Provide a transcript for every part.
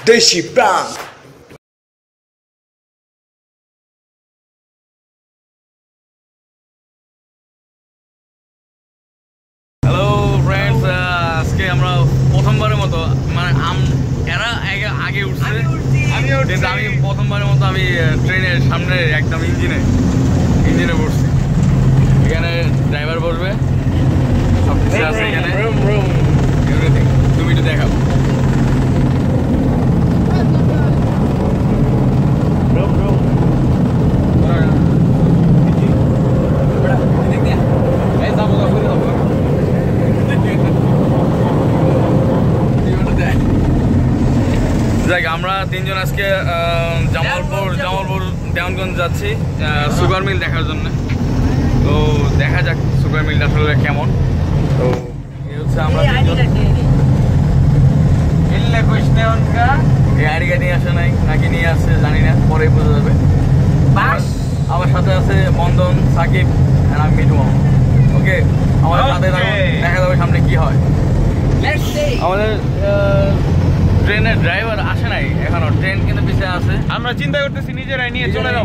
দেশি প্রাণ। Hello friends, আজকে আমরা প্রথমবারের মতো মানে এরা আগে উঠছে, কিন্তু আমি প্রথমবারের মতো আমি ট্রেনের সামনে একদম ইঞ্জিনে বসছি। এখানে ড্রাইভার বসবে, সব কিছু আছে এখানে, এভরিথিং। তুমি একটু দেখাবো। দেখ, আমরা তিনজন আজকে জামালপুর দেওয়ানগঞ্জ যাচ্ছি সুগার মিল দেখার জন্য। তো দেখা যাক সুগার মিলটা আসলে কেমন। তো এই হচ্ছে আমরা গাড়ি নিয়ে আসে নাই নাকি নিয়ে আসছে জানি না, পরেই বোঝা যাবে। আমার সাথে আছে বন্ধন, সাকিব, আমি মিঠু। ওকে, আমাদের সাথে দেখা যাবে সামনে কি হয়। আমাদের ট্রেনের ড্রাইভার আসে নাই এখনো, ট্রেন কিন্তু পিছিয়ে আছে। আমরা চিন্তা করতেছি নিজেরাই নিয়ে চলে যাই।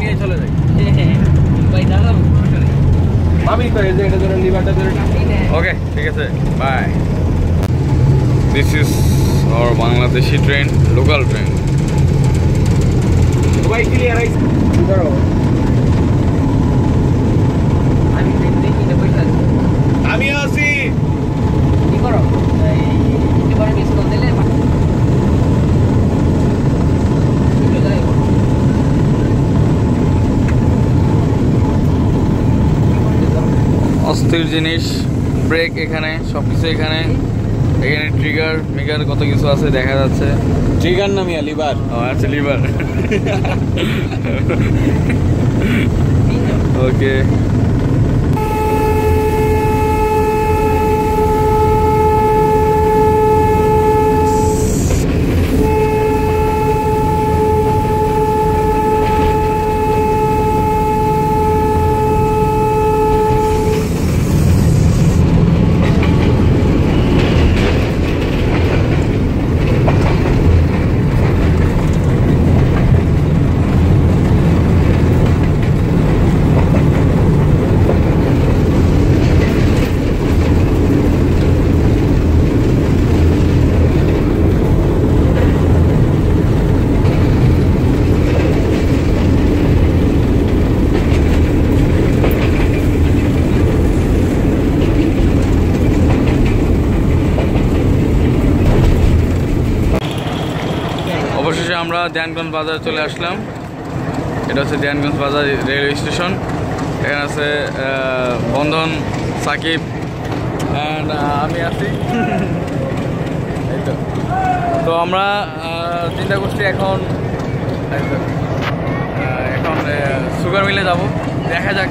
ওকে, ঠিক আছে, bye. This is our Bangladeshi train, local train. আমি আছি। অস্থির জিনিস, ব্রেক এখানে, সবকিছু এখানে। এখানে ট্রিগার মিগার কত কিছু আছে দেখা যাচ্ছে। ট্রিগার না মিয়া, লিভার। ও আচ্ছা, লিভার। ওকে, অবশেষে আমরা দেওয়ানগঞ্জ বাজার চলে আসলাম। এটা হচ্ছে দেওয়ানগঞ্জ বাজার রেলওয়ে স্টেশন। এখানে আছে বন্ধন, সাকিব অ্যান্ড আমি আছি। এই তো আমরা চিন্তা করছি এখন সুগার মিলে যাব। দেখা যাক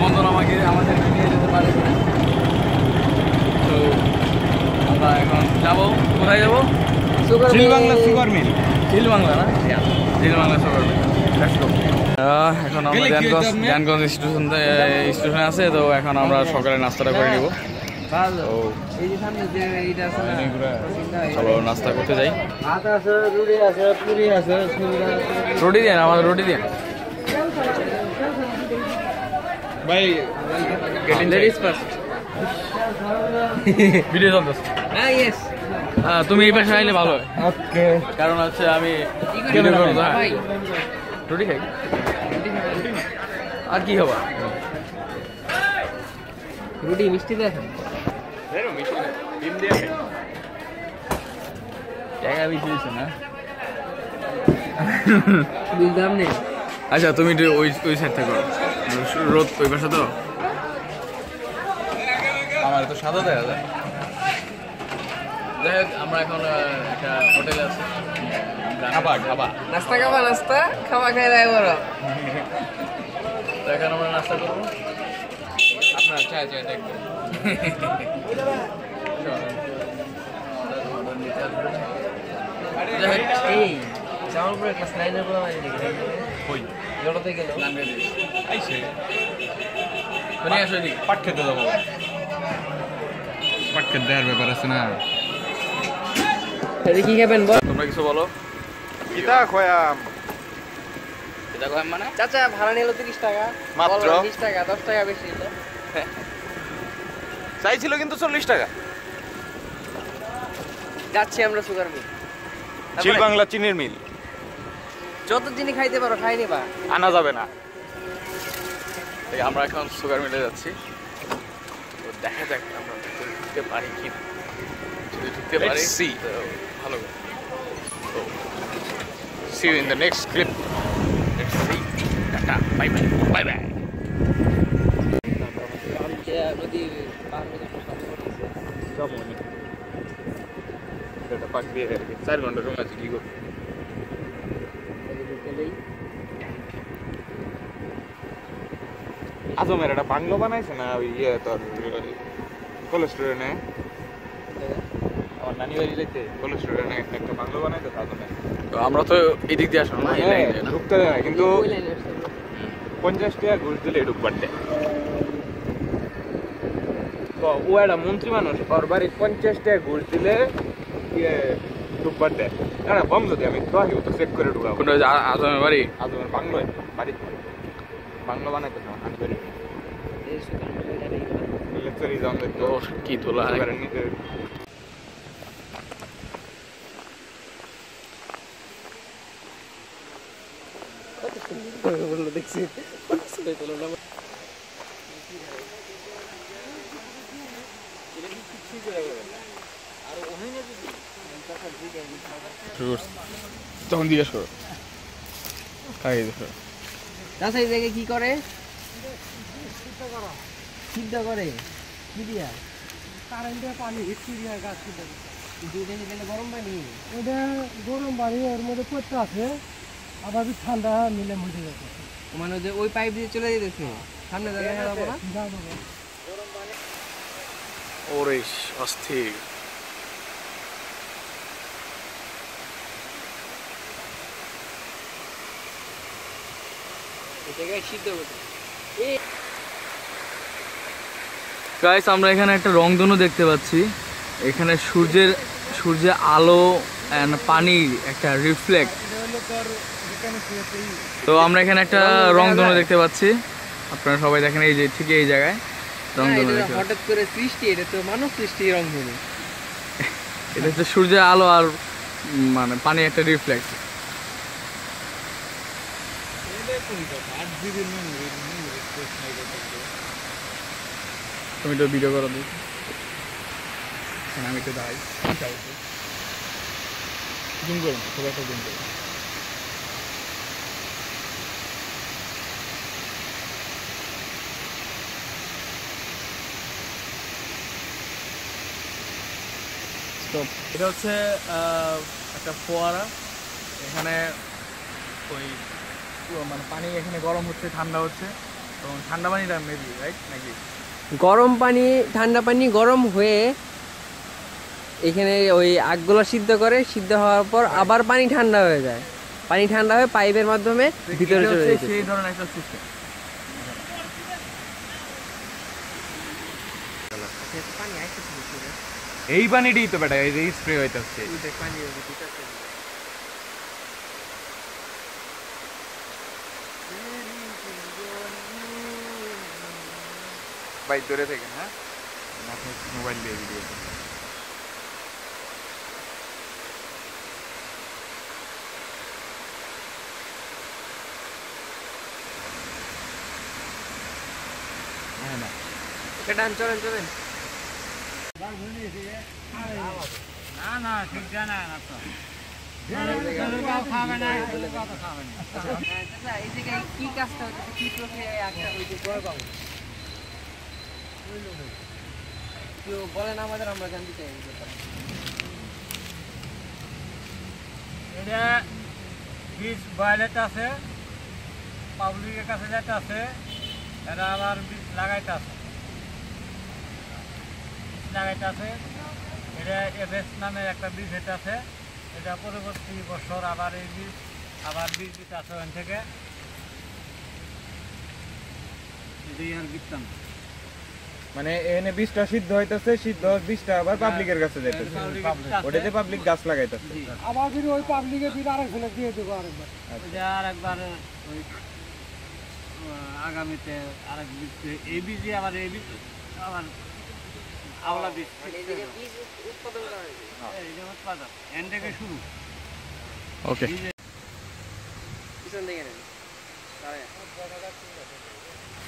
বন্ধন আমাদের নিয়ে যেতে পারে। তো আমরা এখন যাব, কোথায় যাবো? Bangla sugar mill. Hill Bangla না, হিল বাংলা সুগার মিল। এখন আমরা দেওয়ানগঞ্জ স্টেশনে আছে। তো এখন আমরা সকালে নাস্তাটা করে নিব। চলো নাস্তা করতে যাই। রুটি দেন, আমাদের রুটি দেন ভাই। ভিডিও চলতেছে। তুমি এই পাশে আইলে ভালো হয়। ওকে, কারণ হচ্ছে আমি রুটি খাই আর কি হবা। রুটি মিষ্টি দেখেন, টাকা বেশি হয়েছে না। বুঝলাম নেই। আচ্ছা, তুমি একটু ওই সাইড থেকে রোদ ওই পাশে। তো আমার তো সাদা দেখা যায়। যাই হোক, আমরা এখন একটা হোটেলে আছি। খাবা নাস্তা খাওয়া খাই দেয় বড়। তো এখন আমরা নাস্তা করবো। আপনার চায় দেখবেন। এই জামালপুরে ক্লাস 9 এর পর আমি দেখি কই লড়তে গেল আইছে তো নিয়ে আসো এদিকে। পাট খেতে যাবো। পাট খেতে দেওয়ার ব্যাপার আছে না। এটা কি খাবেন বল? তোমরা কিছু বলো। কিতা খয়াম এটা কয় মানে চাচা ভাড়া নিল 30 টাকা, মাত্র? 20 টাকা, 10 টাকা বেশি নিল। চাইছিল কিন্তু 40 টাকা। যাচ্ছি আমরা সুগার মিল। চিল বাংলা চিনির মিল যত চিনি খাইতে পারো খাই নিবা। আনা যাবে না। এই আমরা এখন সুগার মিলে যাচ্ছি, তো দেখা যাক আমরা ভিতরে ঢুকতে পারি কি না। যদি ঢুকতে পারি Let's see. তো ভালো। তো See you in the next clip. let's see. Tata, bye bye, bye bye. নদী পার হতে যাবো না। এটা পাক দিয়ে 4 ঘন্টা সময় আছে কি করব? ঢুকলেই আজমের একটা বাংলো বানাইছে না ওই তোর কোলেস্টোরেনে। আমার নানি বাড়ি যাইতে কোলেস্টোরেনে একটা বাংলো বানাইছে আজমের। তো আমরা তো এদিক দিয়ে আসলাম না, এই লাইন দিয়ে না। ঢুকতে দেয় না কিন্তু ওই লাইনে আসছে। 50 টাকা ঘুষ দিলে ঢুকবার দেয়। তো ও একটা মন্ত্রী মানুষ, ওর বাড়ি 50 টাকা ঘুষ দিলে ঢুকবার দেয়। না বম যদি আমি তো তো চেক করে ঢুকাবো। কোনটা যে আজমের বাড়ি? আজমের বাংলো বাড়ি বাংলো বানাইতে নানি বাড়ি এই সুগার মিল এটা নেই। লেকচারি যান তো কি তোলা নিচে বললো দেখছি চলো না। তখন জিজ্ঞেস করো খাই দেখো। চাচা এই জায়গায় কি করে? সিদ্ধ করে কি দিয়া? কারেন্টে পানি হিট দিয়া গাছ সিদ্ধ করে। দুধে নিলে গরম পানি, ওটা গরম পানি ওর মধ্যে পড়তে আছে, আবার ঠান্ডা মিলে মধ্যে যাচ্ছে। মানে যে ওই পাইপ দিয়ে চলে যেতেছে সামনে দেখা যাবে না। ওরে অস্থির। এই জায়গায় সিদ্ধ করতে গাইস, আমরা এখানে একটা রংধনু দেখতে পাচ্ছি। এখানে সূর্যের আলো এন্ড পানির একটা রিফ্লেক্ট। তো আমরা এখানে একটা রংধনু দেখতে পাচ্ছি, আপনারা সবাই দেখেন এই যে ঠিক এই জায়গায় রংধনু দেখতে পাচ্ছি। হঠাৎ করে সৃষ্টি, এটা তো মানব সৃষ্টি রংধনু। এটা হচ্ছে সূর্যের আলো আর মানে পানি একটা রিফ্লেক্ট। তুমি তো ভিডিও করো দিই, আমি তো দাঁড়াই জুম করো না, খুব একটা জুম করো। এটা হচ্ছে একটা ফোয়ারা। এখানে ওই মানে পানি এখানে গরম হচ্ছে ঠান্ডা হচ্ছে, তো ঠান্ডা পানিটা মেবি রাইট নাকি? গরম পানি ঠান্ডা পানি গরম হয়ে এখানে ওই আগগুলো সিদ্ধ করে, সিদ্ধ হওয়ার পর আবার পানি ঠান্ডা হয়ে যায়, পানি ঠান্ডা হয়ে পাইপের মাধ্যমে ভিতরে এটা চলে হচ্ছে যায়। সেই ধরনের একটা সিস্টেম। এই পানিটাই তো বেটা এই যে স্প্রে হইতাছে। ভাই দূরে থেকে হ্যাঁ, মোবাইল দিয়ে ভিডিও। হ্যাঁ না চলেন চলেন চলেন। না না ঠিক জানা না তো। এই জায়গায় কি কাজটা হচ্ছে, কি প্রক্রিয়ায় একটা ওই যে গড় পাবো কেউ বলেন আমাদের, আমরা জানতে চাই এই ব্যাপারে। এটা বীজ বয়লেট আছে, পাবলিকের কাছে যেটা আছে, এরা আবার বীজ লাগাইতে আছে, এটা এভেস নামে একটা বীজ এটা আছে। এটা পরবর্তী বছর আবার এই বীজ দিতে আছে ওখান থেকে। এটাই আর বৃত্তান্ত। মানে এখানে 20টা সিদ্ধ হইতাছে, সিদ্ধ 20টা আবার পাবলিকের কাছে যাইতেছে, ওটাতে পাবলিক গাছ লাগাইতেছে। আবার যদি ওই পাবলিকে ফিরে আরেকজনে দিয়ে দেবো আরেকবার, আরেকবার ওই আগামীতে আরেক বীজ, এই বীজই আবার এই বীজ আবার আওলা বীজ উৎপাদন এন্ড থেকে শুরু। ওকে পিছন থেকে নেন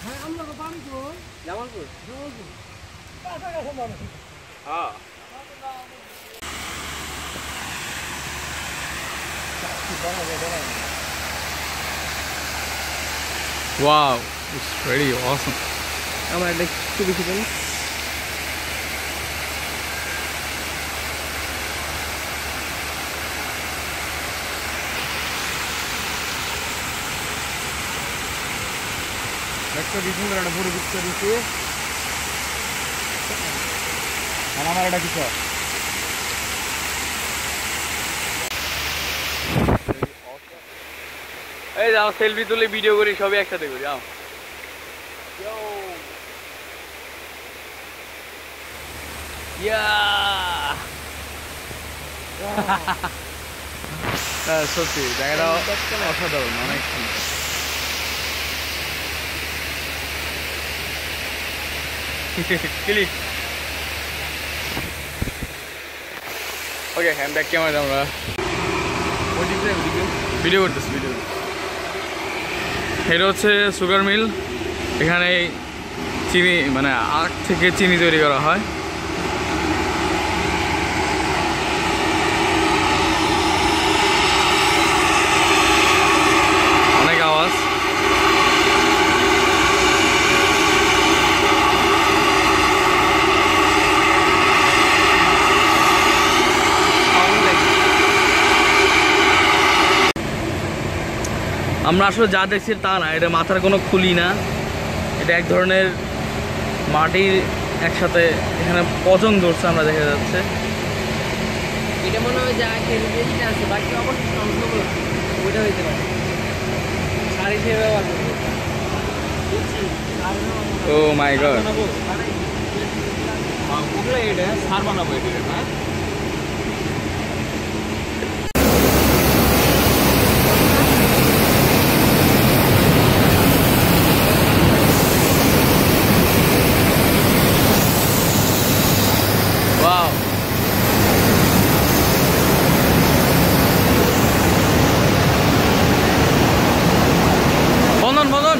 হ্যাঁ আমরা বাড়ি তো জামালপুর হ্যাঁ ওয়াও, ইটস ভেরি অসম। আমার একটা ছবি ছিলেন একটা কি সুন্দর একটা পুরো পিকচার দিচ্ছে। আর আমার এটা কিছু এই যাও সেলফি তুলে ভিডিও করি, সবই একসাথে করি। যাও সত্যি জায়গাটা অসাধারণ, অনেক সুন্দর। ক্লিক। ওকে, হ্যান্ড ব্যাক ক্যামেরা আমরা ভিডিও করতেছি। এটা হচ্ছে সুগার মিল, এখানে চিনি মানে আখ থেকে চিনি তৈরি করা হয়। অনেক আওয়াজ। আমরা আসলে যা দেখছি তা না, এটা মাথার কোনো খুলি না, এটা এক ধরনের মাটির একসাথে এখানে পচন ধরছে আমরা দেখা যাচ্ছে। এটা মনে হয় যা খেলতে আছে বাকি অবশ্যই অংশগুলো ওইটা হইতে পারে সার হিসেবে ব্যবহার করবো। ও মাই গড, ওগুলো এটা সার বানাবো এটা, হ্যাঁ ওয়াও। বন্ধন বন্ধন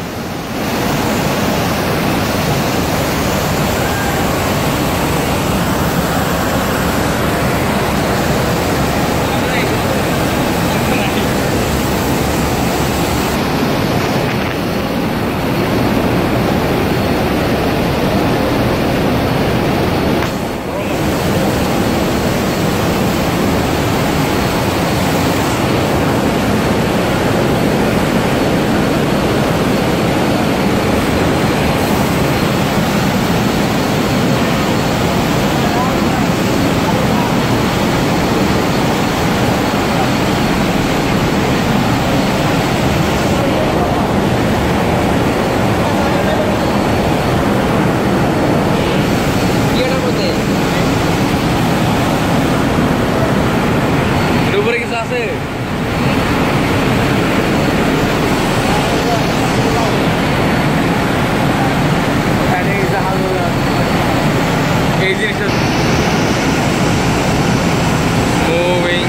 আছে। এই জিনিসটা মুভিং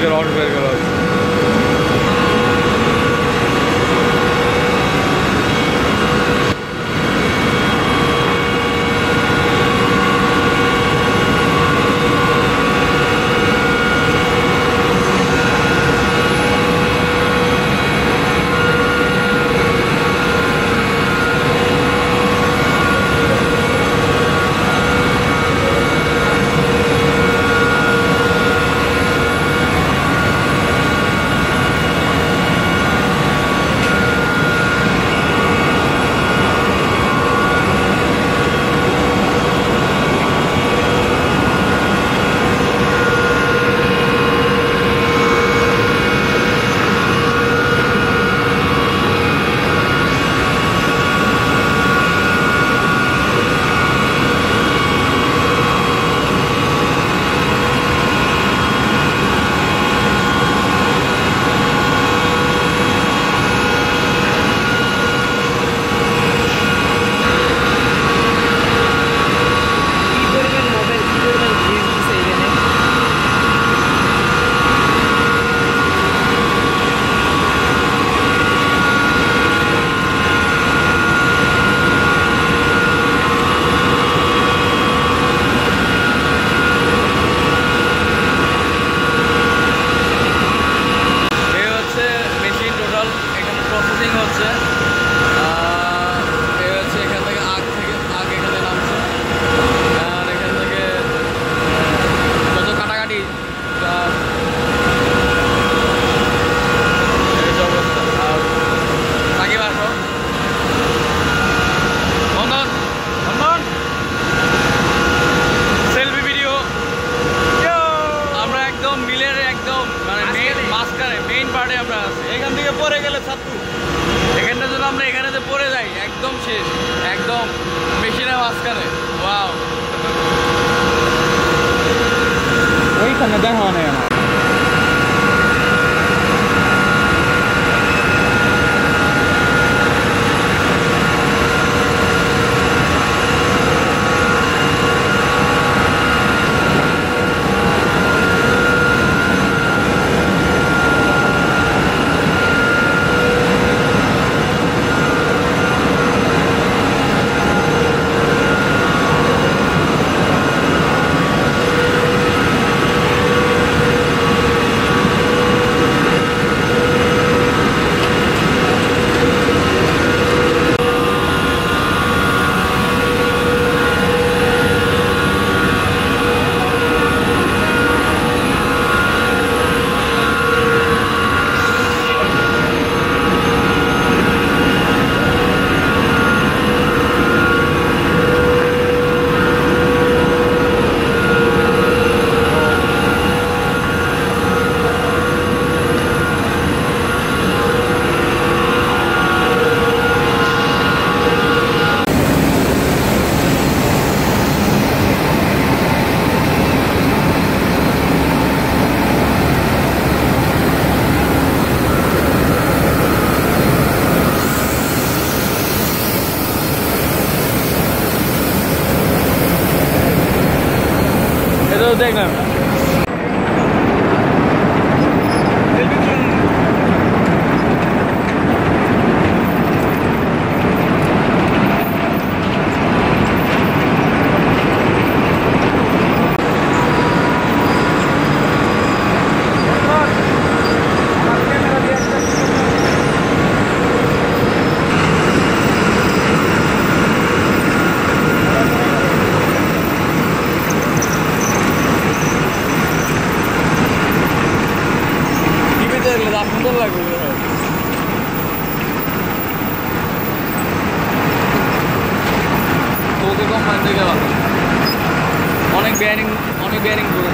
থেকে রড বের করা হচ্ছে। ওইখানে দেখা নেই আমার। দেখলাম অনেক বেয়ারিং করে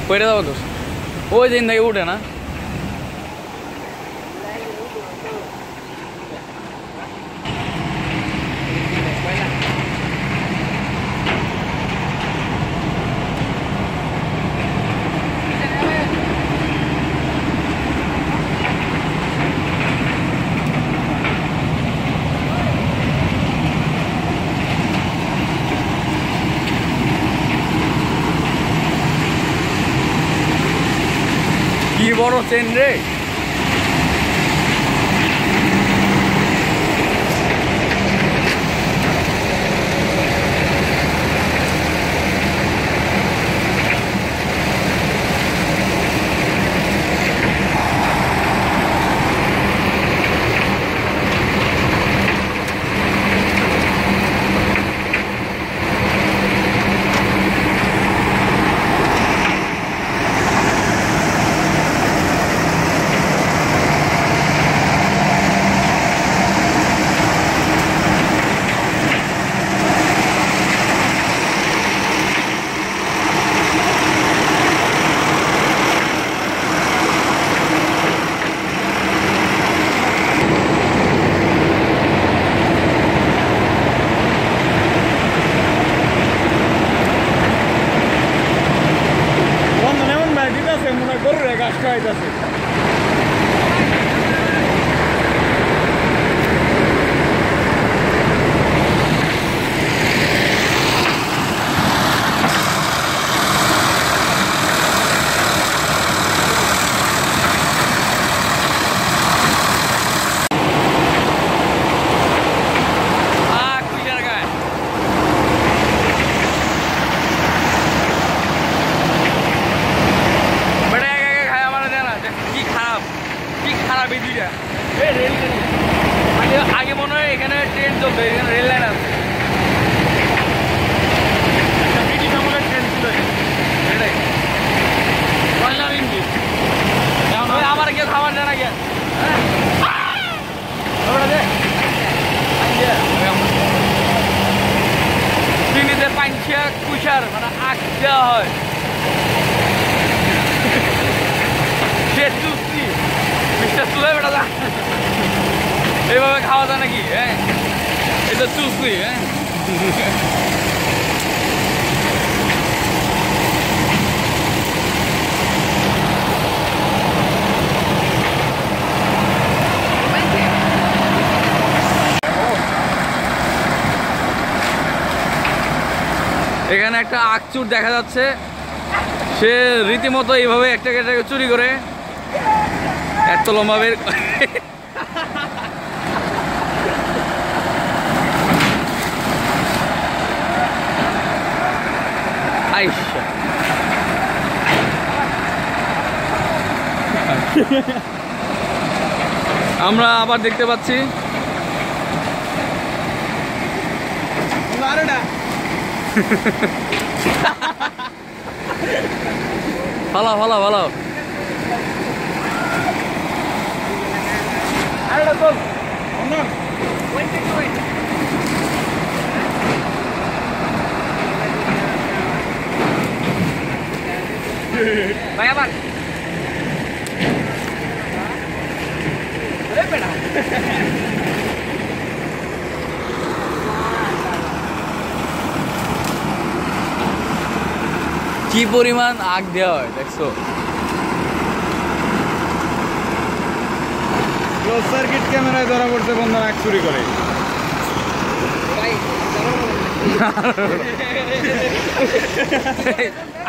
কইরে যাবো তো ওই দিন থেকে উঠে না কি বড় ট্রেন রে আগে মনে হয় এখানে ট্রেন চলতো এখানে রেল লাইন আছে আবার কেউ খাবার দেয় না কেন চিনিতে পাঞ্চিয়া কুষার মানে আখ দেওয়া হয় সে চুস্তি মিস্টার চুলে বেটা এইভাবে খাওয়া যায় নাকি হ্যাঁ এটা চুস্তি হ্যাঁ এখানে একটা আকচুর দেখা যাচ্ছে সে রীতিমতো এইভাবে একটা চুরি করে এত লম্বা বের আইসা আমরা আবার দেখতে পাচ্ছি ভালো ভালো ভালো ভাই আবার কি পরিমাণ আগ দেওয়া হয় দেখছো ক্লোজ সার্কিট ক্যামেরায় ধরা পড়ছে বন্ধুরা আগ চুরি করে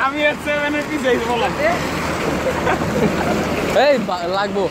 আমি আর 7 এর পিছে বললাম এই লাগবো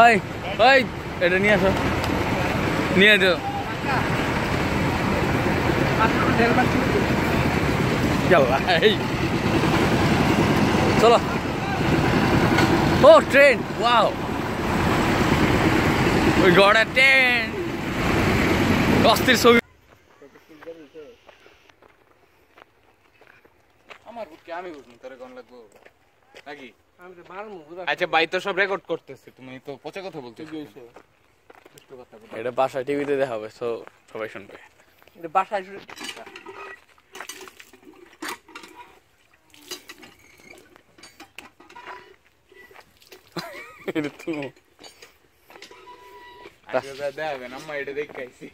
ওই ওই এটা নিয়ে আসো, নিয়ে যাও। চলো। ও ট্রেন, ওয়াও, ওই গড়া ট্রেন, অস্থির ছবি। আমার বুটকে আমি বুঝনি তোরে কোন লাগবো নাকি? আমি তো মারমু আচ্ছা ভাই তো সব রেকর্ড করতেছে, তুমি তো পচা কথা বলতেছো। এটা বাসায় টিভিতে দেখাবে, তো সবাই শুনবে। এটা বাসায় এটা তুমি দেখাবেন আম্মা, এটা দেখে আইছি।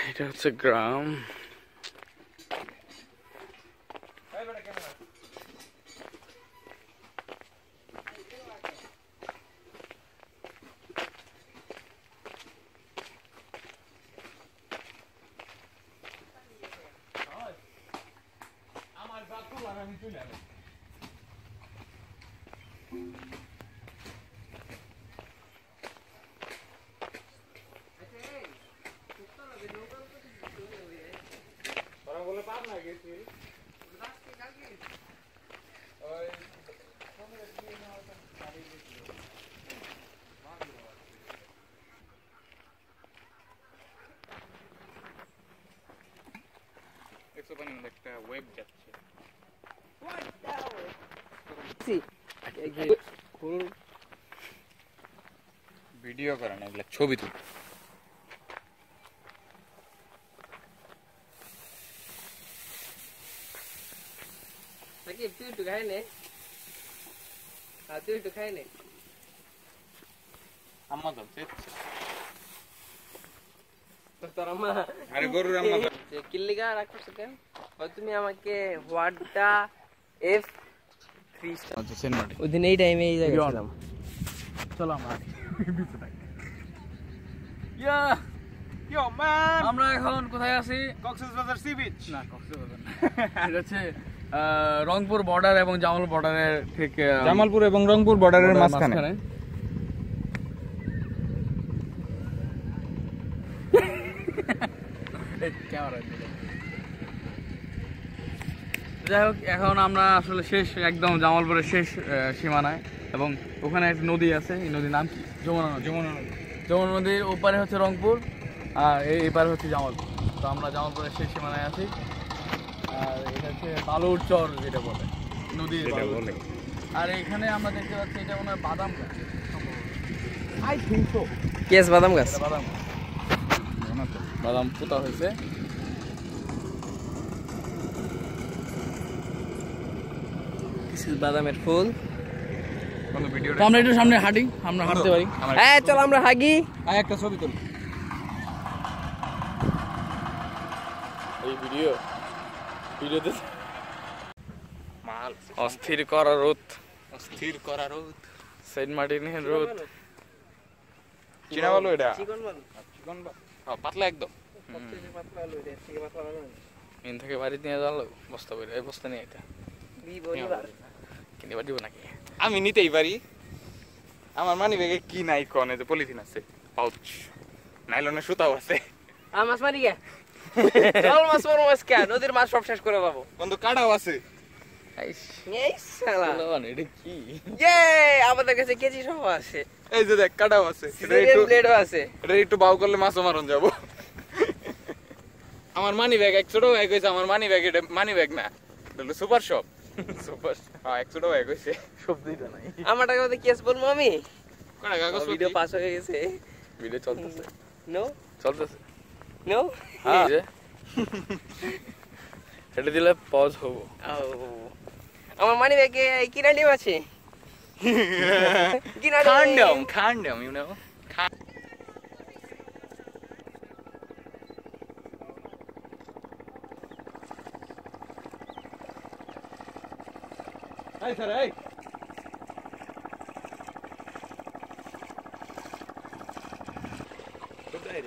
এটা হচ্ছে গ্রাম। একটা ওয়েব যাচ্ছে। ভিডিও করে না, এগুলা ছবি তুল। তুই একটু খাই নে, তুই একটু খাই নে। আম্মা দাও, তোর আম্মা আরে গরুর আম্মা দাও। কিল্লিগা রাখছিস কেন? তুমি আমাকে হোয়াটটা F3 আচ্ছা সেন্ড মাটি। ওই দিন এই টাইমে এই জায়গায় ছিলাম। চলো আমরা ইয়ো ম্যান, আমরা এখন কোথায় আছি? Cox's Bazar sea beach. না, কক্সবাজার না। এটা হচ্ছে রংপুর বর্ডার এবং জামাল বর্ডারের ঠিক জামালপুর এবং রংপুর বর্ডারের মাঝখানে। যাই হোক, এখন আমরা আসলে শেষ, একদম জামালপুরের শেষ সীমানায়, এবং ওখানে একটা নদী আছে। এই নদীর নাম কি? যমুনা নদী। যমুনা নদীর ওপারে হচ্ছে রংপুর, আর এই পারে হচ্ছে জামালপুর। তো আমরা জামালপুরের শেষ সীমানায় আছি। আর এটা হচ্ছে বালুর চর যেটা বলে, নদীর বালুর চর। আর এখানে আমরা দেখতে পাচ্ছি এটা মনে হয় বাদাম গাছ, আই থিঙ্ক সো। কেস বাদাম গাছ। বাদাম গাছ, বাদাম পোতা হয়েছে। বাদামের ফুল। তো আমরা একটু সামনে হাঁটি, আমরা হাঁটতে পারি। হ্যাঁ চল আমরা হাগি। একটা ছবি তুল। এই ভিডিওতে মাল অস্থির করা রোদ, সেন্ট মার্টিনের রোদ। চিনা বলো এটা? চিকন বালু। চিকন পাতলা একদম। পাতলা আলু এটা থেকে পাতলা বানানো। ইন থেকে বাড়ি নিয়ে যাওয়া বস্তা করে, এই বস্তা নিয়ে এটা কিনে বাড়ি দিব নাকি? আমি নিতেই পারি। আমার মানি ব্যাগে কি নাই কোনে, যে পলিথিন আছে, পাউচ, নাইলনের সুতাও আছে। মাছ মারি গে। চল মাছ মারো, মাছ কে? নদীর মাছ সব শেষ করে পাবো। বন্ধু কাটাও আছে। এই শালা। এটা কি? ইয়ে, আমাদের কাছে কেজি সহ আছে। এই যে দেখ কাটাও আছে। ব্লেডও আছে। এটা একটু বাউ করলে মাছও মারন যাবো। আমার মানি ব্যাগ 100 টাকা কইছে। আমার মানি ব্যাগ, এটা মানি ব্যাগ না, এটা সুপার শপ। সুপার, হ্যাঁ 100 টাকা কইছে। সবজিটা নাই। আমার টাকা মধ্যে কেস বলবো আমি। কোন কাগজ ভিডিও পাস হয়ে গেছে। ভিডিও চলতেছে। নো চলতেছে। নো। হ্যাঁ, এটা দিলে পজ হবো। আমার মানি ব্যাগে কি নালিম আছে? কি নালিম? Condom, you know. Hey, sir, hey. Good day,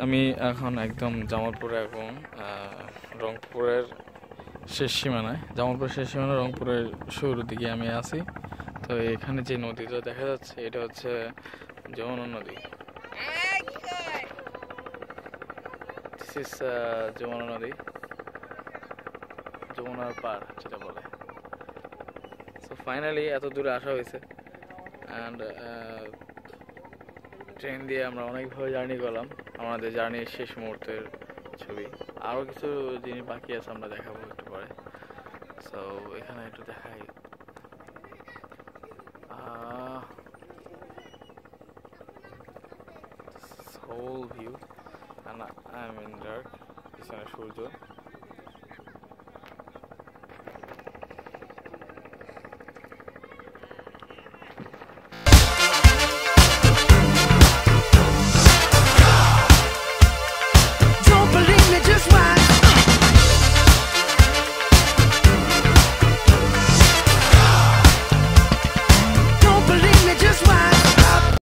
আমি এখন একদম জামালপুরে এবং রংপুরের শেষ সীমানায়, জামালপুরের শেষ সীমানায় রংপুরের শুরুর দিকে আমি আছি। তো এখানে যে নদীটা দেখা যাচ্ছে এটা হচ্ছে যমুনা নদী। দিস ইজ যমুনা নদী, যমুনার পার যেটা বলে। সো ফাইনালি এত দূরে আসা হয়েছে অ্যান্ড ট্রেন দিয়ে আমরা অনেকভাবে জার্নি করলাম। আমাদের জার্নির শেষ মুহূর্তের ছবি, আরও কিছু জিনিস বাকি আছে আমরা দেখাবো একটু পরে। সো এখানে একটু দেখাই, whole view, I am in dark, পিছনে সূর্য।